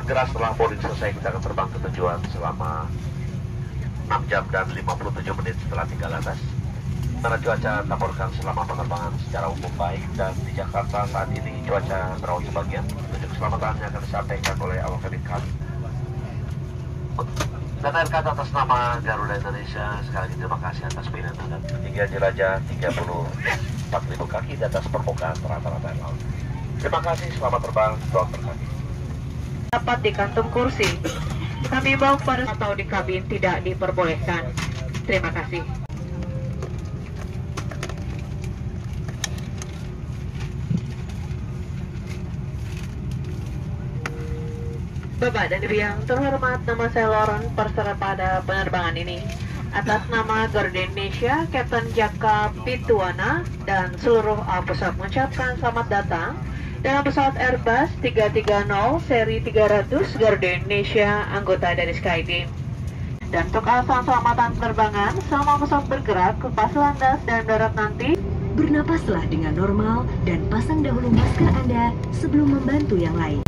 segera setelah boarding selesai kita akan terbang ke tujuan selama 6 jam dan 57 menit setelah tinggal landas. Karena cuaca laporkan selama penerbangan secara umum baik, dan di Jakarta saat ini cuaca berawan sebagian. Untuk keselamatan yang akan disampaikan oleh awak kabin kami. Dan air kata atas nama Garuda Indonesia, sekali lagi terima kasih atas pilihan dan ketinggian jelajah 34.000 kaki di atas permukaan rata-rata air laut. Terima kasih, selamat terbang, doa berkati. Dapat di kantung kursi. Kami bawa pada atau di kabin tidak diperbolehkan. Terima kasih. Bapak dan Ibu yang terhormat, nama saya Lauren, peserta pada penerbangan ini. Atas nama Garuda Indonesia, Kapten Jaka Pituana, dan seluruh pesawat mengucapkan selamat datang dalam pesawat Airbus A330 seri 300 Garuda Indonesia, anggota dari Skyteam. Dan untuk alasan keselamatan penerbangan, selama pesawat bergerak lepas landas dan darat nanti, bernapaslah dengan normal dan pasang dahulu masker Anda sebelum membantu yang lain.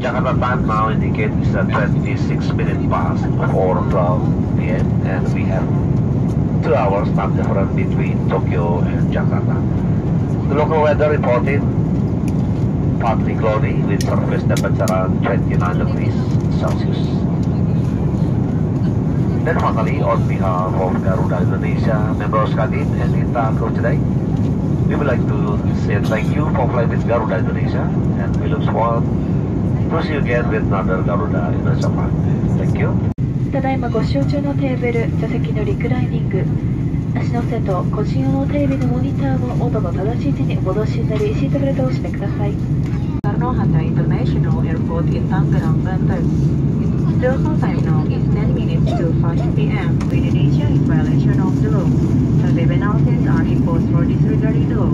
Jakarta time now indicates 26 minutes past 4:12 p.m. and we have 2 hours time difference between Tokyo and Jakarta. The local weather reported partly cloudy with surface temperature around 29 degrees Celsius. Then finally, on behalf of Garuda Indonesia, member Skadim and entire crew today, we would like to say thank you for flying with Garuda Indonesia, and we look forward to see you again with another Garuda Indonesia flight. Thank you. ただいまご使用中のテーブル、座席のリクライニング、足の背と個人用のテレビのモニターの元の正しい位置にお戻しになり、シートベルトをしてください。Soekarno Hatta International Airport in Tangerang, Banten. The local time now is 10 minutes to 5 p.m. Indonesia is violation of the law. Survey penalties are imposed for disregarding the law.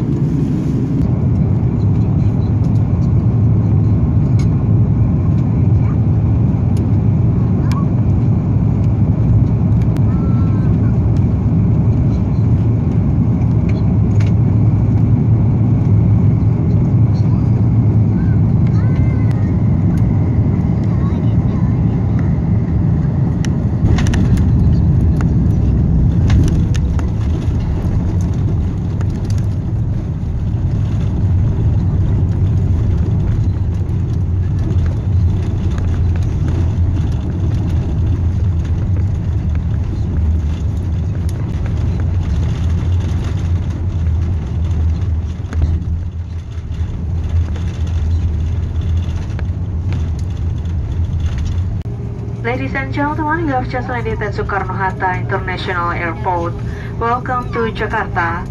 Ladies and gentlemen, you have just landed at Soekarno Hatta International Airport. Welcome to Jakarta.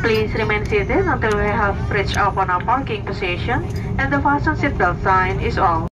Please remain seated until we have reached upon our parking position and the fasten seatbelt sign is on.